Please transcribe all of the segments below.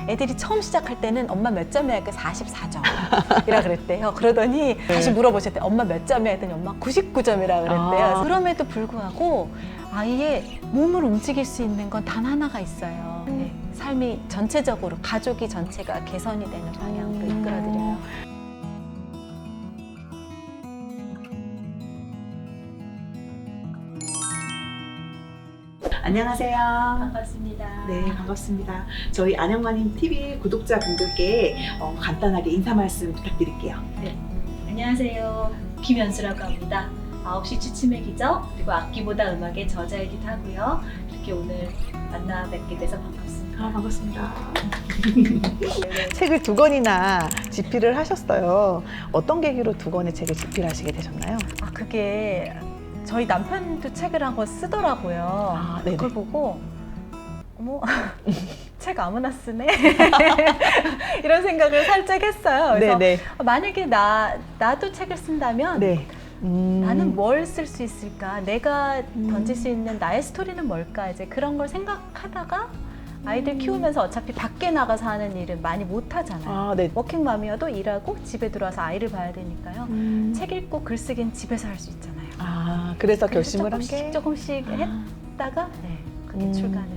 애들이 처음 시작할 때는 엄마 몇 점이야? 44점이라 그랬대요. 그러더니 다시 물어보셨대. 엄마 몇 점이야? 했더니 엄마 99점이라 그랬대요. 그럼에도 불구하고 아이의 몸을 움직일 수 있는 건 단 하나가 있어요. 네, 삶이 전체적으로 가족이 전체가 개선이 되는 방향으로 이끌어드려요. 안녕하세요. 반갑습니다. 네, 반갑습니다. 저희 안양마님 TV 구독자분들께 간단하게 인사 말씀 부탁드릴게요. 네, 안녕하세요. 김연수라고 합니다. 9시 취침의 기적, 그리고 악기보다 음악의 저자이기도 하고요. 이렇게 오늘 만나 뵙게 돼서 반갑습니다. 반갑습니다. 책을 2권이나 집필을 하셨어요. 어떤 계기로 2권의 책을 집필하시게 되셨나요? 그게 저희 남편도 책을 한 권 쓰더라고요. 네네. 그걸 보고 어머 책 아무나 쓰네 이런 생각을 살짝 했어요. 그래서 네네. 만약에 나도 책을 쓴다면 네. 나는 뭘 쓸 수 있을까? 내가 던질 수 있는 나의 스토리는 뭘까? 이제 그런 걸 생각하다가 아이들 키우면서 어차피 밖에 나가서 하는 일은 많이 못 하잖아요. 네. 워킹맘이어도 일하고 집에 들어와서 아이를 봐야 되니까요. 책 읽고 글 쓰기는 집에서 할 수 있잖아요. 그래서 결심을 한 게? 조금씩 했다가 그게 출간을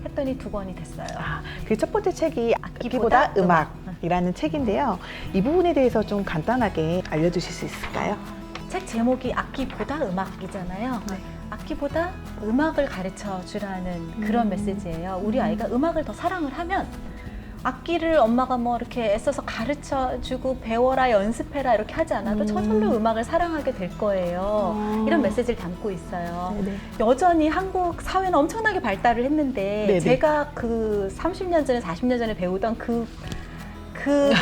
했더니 2권이 됐어요. 그 첫 번째 책이 악기보다 음악이라는 책인데요. 이 부분에 대해서 좀 간단하게 알려주실 수 있을까요? 책 제목이 악기보다 음악이잖아요. 네. 악기보다 음악을 가르쳐 주라는 그런 메시지예요. 우리 아이가 음악을 더 사랑을 하면 악기를 엄마가 뭐 이렇게 애써서 가르쳐 주고 배워라 연습해라 이렇게 하지 않아도 저절로 음악을 사랑하게 될 거예요. 이런 메시지를 담고 있어요. 네네. 여전히 한국 사회는 엄청나게 발달을 했는데 네네. 제가 그 30년 전에 40년 전에 배우던 그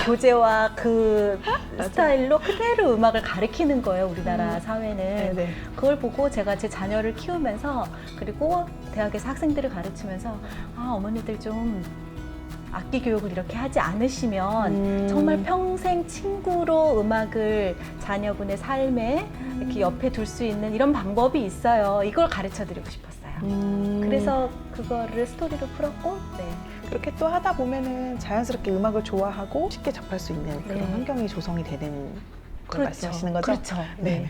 교재와 그 스타일로 그대로 음악을 가르치는 거예요, 우리나라 사회는. 네네. 그걸 보고 제가 제 자녀를 키우면서 그리고 대학에서 학생들을 가르치면서 어머니들 좀 악기 교육을 이렇게 하지 않으시면 정말 평생 친구로 음악을 자녀분의 삶에 이렇게 옆에 둘 수 있는 이런 방법이 있어요. 이걸 가르쳐 드리고 싶었어요. 그래서 그거를 스토리로 풀었고, 그렇게 또 하다 보면은 자연스럽게 음악을 좋아하고 쉽게 접할 수 있는 그런 네. 환경이 조성이 되는 걸 말씀하시는 거죠? 그렇죠. 네.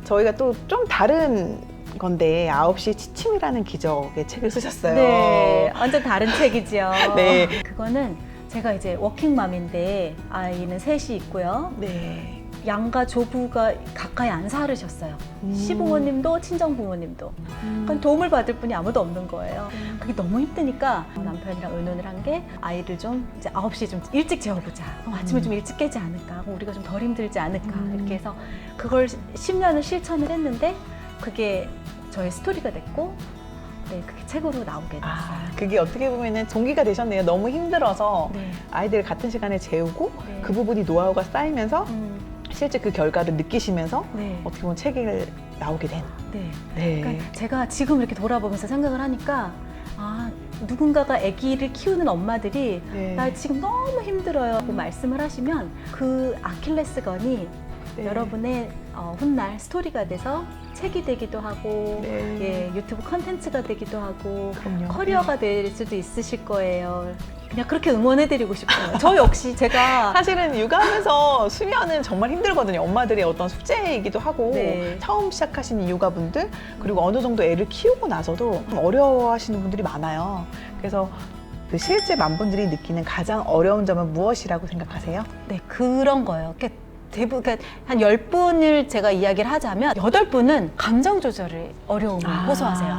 저희가 또 좀 다른 건데 9시 취침이라는 기적의 책을 쓰셨어요. 네, 완전 다른 책이죠. 네. 그거는 제가 이제 워킹맘인데 아이는 셋이 있고요. 네. 양가 조부가 가까이 안 살으셨어요. 시부모님도 친정부모님도. 그러니까 도움을 받을 분이 아무도 없는 거예요. 그게 너무 힘드니까 남편이랑 의논을 한 게 아이를 좀 이제 9시에 좀 일찍 재워보자. 아침에 좀 일찍 깨지 않을까. 우리가 좀 덜 힘들지 않을까. 이렇게 해서 그걸 10년을 실천을 했는데 그게 저의 스토리가 됐고 그게 책으로 나오게 됐어요. 그게 어떻게 보면은 동기가 되셨네요. 너무 힘들어서 네. 아이들 같은 시간에 재우고 네. 그 부분이 노하우가 쌓이면서 실제 그 결과를 느끼시면서 네. 어떻게 보면 책을 나오게 된. 네. 네. 그러니까 제가 지금 이렇게 돌아보면서 생각을 하니까 누군가가 아기를 키우는 엄마들이 네. 나 지금 너무 힘들어요 라고 말씀을 하시면 그 아킬레스건이 네. 여러분의 훗날 스토리가 돼서 책이 되기도 하고 네. 유튜브 컨텐츠가 되기도 하고 그럼요. 커리어가 될 수도 있으실 거예요. 그냥 그렇게 응원해드리고 싶어요. 저 역시 제가 사실은 육아하면서 수면은 정말 힘들거든요. 엄마들의 어떤 숙제이기도 하고 네. 처음 시작하시는 육아분들 그리고 어느 정도 애를 키우고 나서도 어려워하시는 분들이 많아요. 그래서 그 실제 맘분들이 느끼는 가장 어려운 점은 무엇이라고 생각하세요? 네, 그런 거예요. 대부분 한 10분을 제가 이야기를 하자면 8분은 감정 조절에 어려움을 호소하세요.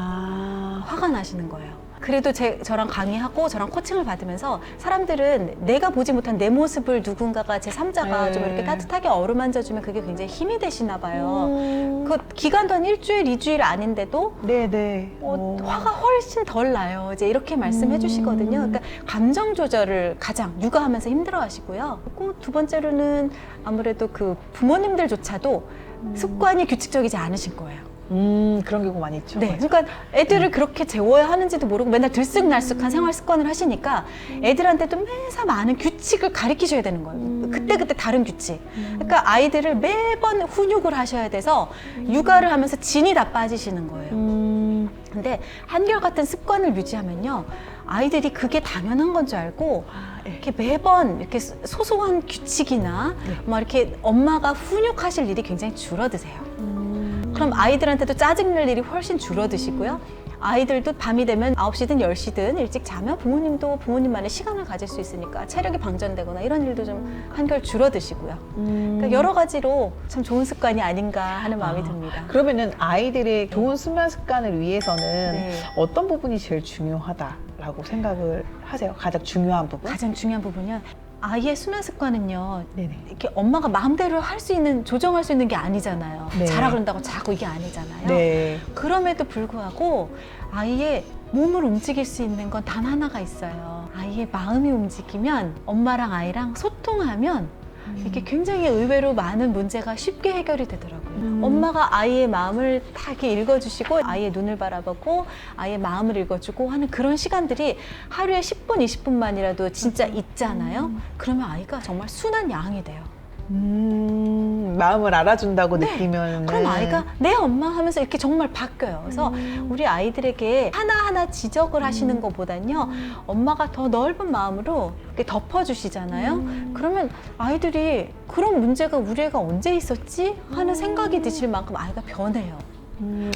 화가 나시는 거예요. 그래도 저랑 강의하고 저랑 코칭을 받으면서 사람들은 내가 보지 못한 내 모습을 누군가가 제3자가 좀 이렇게 따뜻하게 어루만져주면 그게 굉장히 힘이 되시나 봐요. 그 기간도 한 일주일, 2주일 아닌데도 네네. 화가 훨씬 덜 나요. 이제 이렇게 말씀해 주시거든요. 그러니까 감정 조절을 가장 육아하면서 힘들어 하시고요. 그리고 2번째로는 아무래도 그 부모님들조차도 습관이 규칙적이지 않으신 거예요. 그런 경우 많이 있죠. 네, 맞아. 그러니까 애들을 그렇게 재워야 하는지도 모르고 맨날 들쑥날쑥한 생활 습관을 하시니까 애들한테도 매사 많은 규칙을 가르치셔야 되는 거예요. 그때그때 다른 규칙. 그러니까 아이들을 매번 훈육을 하셔야 돼서 육아를 하면서 진이 다 빠지시는 거예요. 근데 한결같은 습관을 유지하면요, 아이들이 그게 당연한 건 줄 알고 이렇게 매번 이렇게 소소한 규칙이나 뭐 이렇게 엄마가 훈육하실 일이 굉장히 줄어드세요. 그럼 아이들한테도 짜증낼 일이 훨씬 줄어드시고요. 아이들도 밤이 되면 9시든 10시든 일찍 자면 부모님도 부모님만의 시간을 가질 수 있으니까 체력이 방전되거나 이런 일도 좀 한결 줄어드시고요. 그러니까 여러 가지로 참 좋은 습관이 아닌가 하는 마음이 듭니다. 그러면은 아이들의 좋은 수면 습관을 위해서는 네. 어떤 부분이 제일 중요하다라고 생각을 하세요? 가장 중요한 부분? 가장 중요한 부분은 아이의 수면 습관은요, 네네. 이렇게 엄마가 마음대로 할 수 있는, 조정할 수 있는 게 아니잖아요. 네. 자라 그런다고 자고 이게 아니잖아요. 네. 그럼에도 불구하고 아이의 몸을 움직일 수 있는 건 단 하나가 있어요. 아이의 마음이 움직이면 엄마랑 아이랑 소통하면 이게 굉장히 의외로 많은 문제가 쉽게 해결이 되더라고요. 엄마가 아이의 마음을 다 이렇게 읽어주시고 아이의 눈을 바라보고 아이의 마음을 읽어주고 하는 그런 시간들이 하루에 10분, 20분만이라도 진짜 있잖아요. 그러면 아이가 정말 순한 양이 돼요. 마음을 알아준다고 네. 느끼면 그럼 아이가 내 엄마 하면서 이렇게 정말 바뀌어요. 그래서 우리 아이들에게 하나하나 지적을 하시는 것보단요, 엄마가 더 넓은 마음으로 이렇게 덮어주시잖아요. 그러면 아이들이 그런 문제가 우리 애가 언제 있었지? 하는 생각이 드실 만큼 아이가 변해요.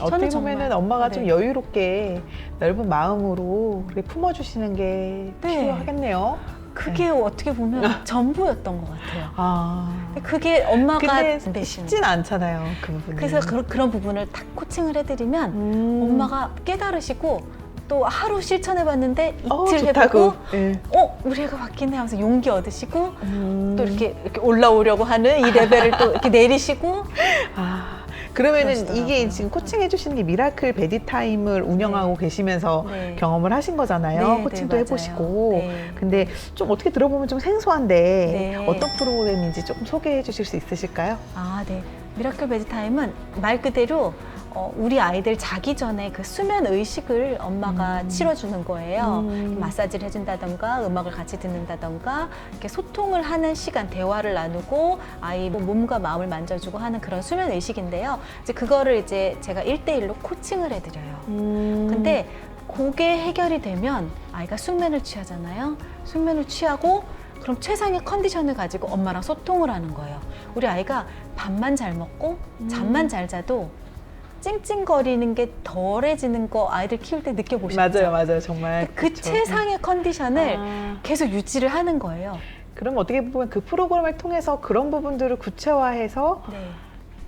어떻게 정말, 보면은 엄마가 네. 좀 여유롭게 넓은 마음으로 그렇게 품어주시는 게 네. 필요하겠네요. 그게 어떻게 보면 전부였던 것 같아요. 아, 그게 엄마가 근데 안 되시는. 쉽진 않잖아요, 그 부분이. 그래서 그런 부분을 다 코칭을 해드리면 엄마가 깨달으시고 또 하루 실천해봤는데 이틀 좋다고. 해보고 네. 우리 애가 바뀌네 하면서 용기 얻으시고 또 이렇게 올라오려고 하는 이 레벨을 또 이렇게 내리시고. 그러면은 그러시더라고요. 이게 지금 코칭해 주시는 게 미라클 베디타임을 운영하고 계시면서 네. 경험을 하신 거잖아요. 네, 코칭도 네, 해보시고. 맞아요. 네. 근데 좀 어떻게 들어보면 좀 생소한데 네. 어떤 프로그램인지 조금 소개해 주실 수 있으실까요? 네. 미라클 베디타임은 말 그대로 우리 아이들 자기 전에 그 수면 의식을 엄마가 치러주는 거예요. 마사지를 해준다던가 음악을 같이 듣는다던가 이렇게 소통을 하는 시간, 대화를 나누고 아이 몸과 마음을 만져주고 하는 그런 수면 의식인데요. 이제 그거를 이제 제가 1대1로 코칭을 해드려요. 근데 그게 해결이 되면 아이가 숙면을 취하잖아요. 숙면을 취하고 그럼 최상의 컨디션을 가지고 엄마랑 소통을 하는 거예요. 우리 아이가 밥만 잘 먹고 잠만 잘 자도 찡찡거리는 게 덜해지는 거 아이들 키울 때 느껴보셨죠? 맞아요. 정말. 그 그쵸. 최상의 컨디션을 계속 유지를 하는 거예요. 그럼 어떻게 보면 그 프로그램을 통해서 그런 부분들을 구체화해서 네.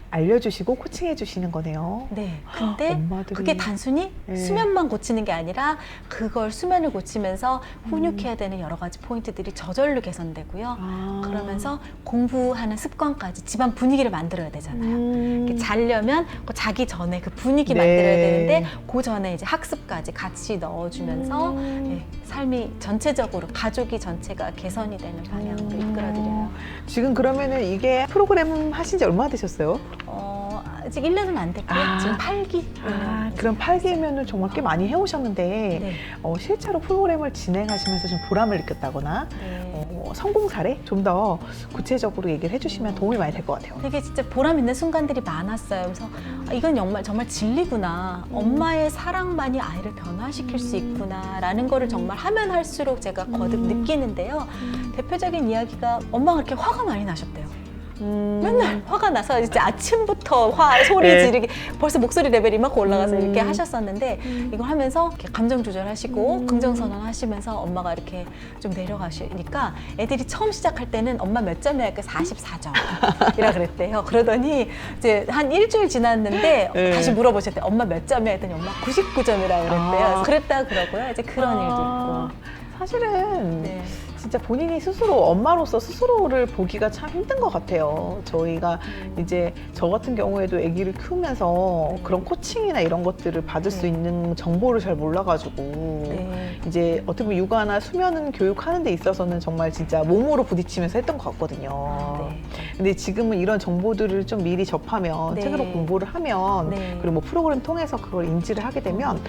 알려주시고 코칭해 주시는 거네요. 네. 근데 엄마들이. 그게 단순히 네. 수면만 고치는 게 아니라 그걸 수면을 고치면서 훈육해야 되는 여러 가지 포인트들이 저절로 개선되고요. 그러면서 공부하는 습관까지 집안 분위기를 만들어야 되잖아요. 이렇게 자려면 그 자기 전에 그 분위기 네. 만들어야 되는데 그 전에 이제 학습까지 같이 넣어주면서 네, 삶이 전체적으로 가족이 전체가 개선이 되는 방향으로 이끌어드려요. 지금 그러면은 이게 프로그램 하신 지 얼마나 되셨어요? 아직 1년은 안 됐고요. 지금 8기. 그럼 8기면은 정말 꽤 많이 해오셨는데 네. 실제로 프로그램을 진행하시면서 좀 보람을 느꼈다거나 네. 성공 사례 좀 더 구체적으로 얘기를 해주시면 도움이 많이 될 것 같아요. 되게 진짜 보람 있는 순간들이 많았어요. 그래서 이건 정말 진리구나. 엄마의 사랑만이 아이를 변화시킬 수 있구나라는 거를 정말 하면 할수록 제가 거듭 느끼는데요. 대표적인 이야기가 엄마가 그렇게 화가 많이 나셨대요. 맨날 화가 나서 이제 아침부터 소리 네. 지르기 벌써 목소리 레벨이 막 올라가서 이렇게 하셨었는데 이걸 하면서 이렇게 감정 조절하시고 긍정선언 하시면서 엄마가 이렇게 좀 내려가시니까 애들이 처음 시작할 때는 엄마 몇 점이야? 44점이라 그랬대요. 그러더니 이제 한 일주일 지났는데 네. 다시 물어보셨대요. 엄마 몇 점이야? 했더니 엄마 99점이라 그랬대요. 그랬다 그러고요. 이제 그런 일도 있고. 사실은 네. 진짜 본인이 스스로 엄마로서 스스로를 보기가 참 힘든 것 같아요. 저희가 이제 저 같은 경우에도 아기를 키우면서 그런 코칭이나 이런 것들을 받을 수 있는 정보를 잘 몰라가지고 네. 이제 어떻게 보면 육아나 수면 교육하는 데 있어서는 정말 진짜 몸으로 부딪히면서 했던 것 같거든요. 네. 근데 지금은 이런 정보들을 좀 미리 접하면 네. 책으로 공부를 하면 네. 그리고 뭐 프로그램 통해서 그걸 인지를 하게 되면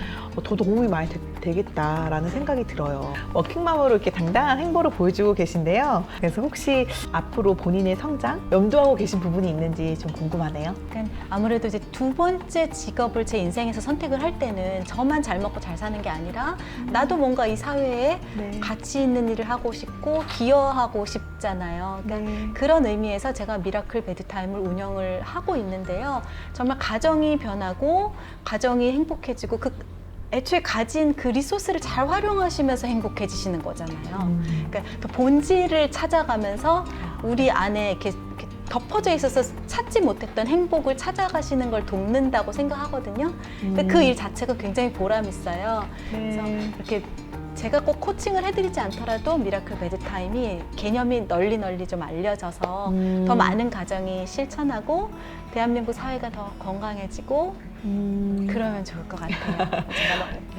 더 도움이 많이 되겠다라는 생각이 들어요. 워킹맘으로 이렇게 당당한 행보를 실천으로 보여주고 계신데요. 그래서 혹시 앞으로 본인의 성장 염두하고 계신 부분이 있는지 좀 궁금하네요. 그러니까 아무래도 이제 두 번째 직업을 제 인생에서 선택을 할 때는 저만 잘 먹고 잘 사는 게 아니라 나도 뭔가 이 사회에 네. 가치 있는 일을 하고 싶고 기여하고 싶잖아요. 그러니까 그런 의미에서 제가 미라클 베드타임을 운영을 하고 있는데요. 정말 가정이 변하고 가정이 행복해지고 애초에 가진 그 리소스를 잘 활용하시면서 행복해지시는 거잖아요. 그러니까 그 본질을 찾아가면서 우리 안에 이렇게 덮어져 있어서 찾지 못했던 행복을 찾아가시는 걸 돕는다고 생각하거든요. 근데 그 일 자체가 굉장히 보람 있어요. 그래서 이렇게 제가 꼭 코칭을 해드리지 않더라도 미라클 베드타임이 개념이 널리 좀 알려져서 더 많은 가정이 실천하고 대한민국 사회가 더 건강해지고 그러면 좋을 것 같아요.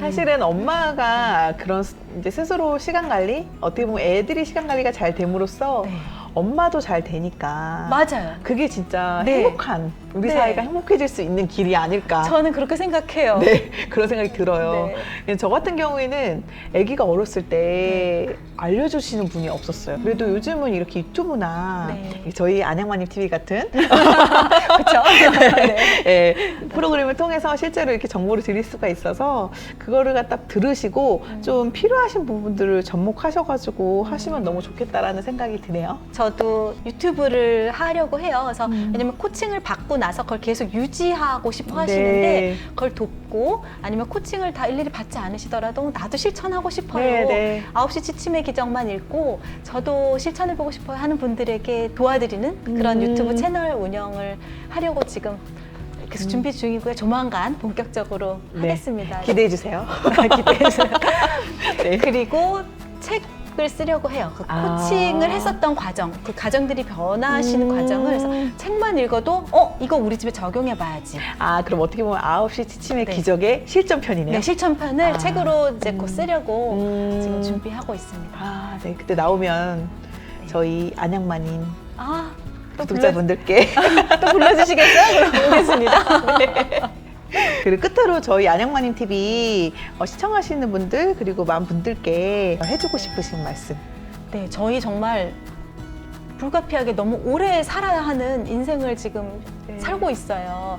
사실은 엄마가 그런 이제 스스로 시간 관리, 어떻게 보면 애들이 시간 관리가 잘 됨으로써 네. 엄마도 잘 되니까 맞아요. 그게 진짜 네. 행복한 우리 네. 사회가 행복해질 수 있는 길이 아닐까. 저는 그렇게 생각해요. 네, 그런 생각이 들어요. 네. 저 같은 경우에는 아기가 어렸을 때 알려주시는 분이 없었어요. 그래도 요즘은 이렇게 유튜브나 네. 저희 안양마님 TV 같은 그렇죠? 네. 예, 프로그램을 통해서 실제로 이렇게 정보를 드릴 수가 있어서 그거를 갖다 들으시고 좀 필요하신 부분들을 접목하셔가지고 하시면 너무 좋겠다라는 생각이 드네요. 저도 유튜브를 하려고 해요. 그래서 왜냐면 코칭을 받고 나서 그걸 계속 유지하고 싶어 하시는데 네. 그걸 돕고 아니면 코칭을 다 일일이 받지 않으시더라도 나도 실천하고 싶어요. 네, 네. 9시 지침의 기적만 읽고 저도 실천해보고 싶어요 하는 분들에게 도와드리는 그런 유튜브 채널 운영을 하려고 지금 계속 준비 중이고요. 조만간 본격적으로 네. 하겠습니다. 기대해 주세요. 기대해주세요. 네. 그리고 책을 쓰려고 해요. 그 아. 코칭을 했었던 과정, 그 가정들이 변화하시는 과정을 그래서 책만 읽어도 이거 우리 집에 적용해봐야지. 아, 그럼 어떻게 보면 9시 지침의 네. 기적의 실전편이네요. 네, 실천편을 아. 책으로 이제 곧 쓰려고 지금 음. 준비하고 있습니다. 아, 네. 그때 나오면 저희 안양마님 아, 또 구독자분들께 또 불러주시겠어요? 그럼 오겠습니다. 그리고 끝으로 저희 안양마님 TV 시청하시는 분들 그리고 많은 분들께 해주고 싶으신 말씀. 네, 저희 정말 불가피하게 너무 오래 살아야 하는 인생을 지금 네. 살고 있어요.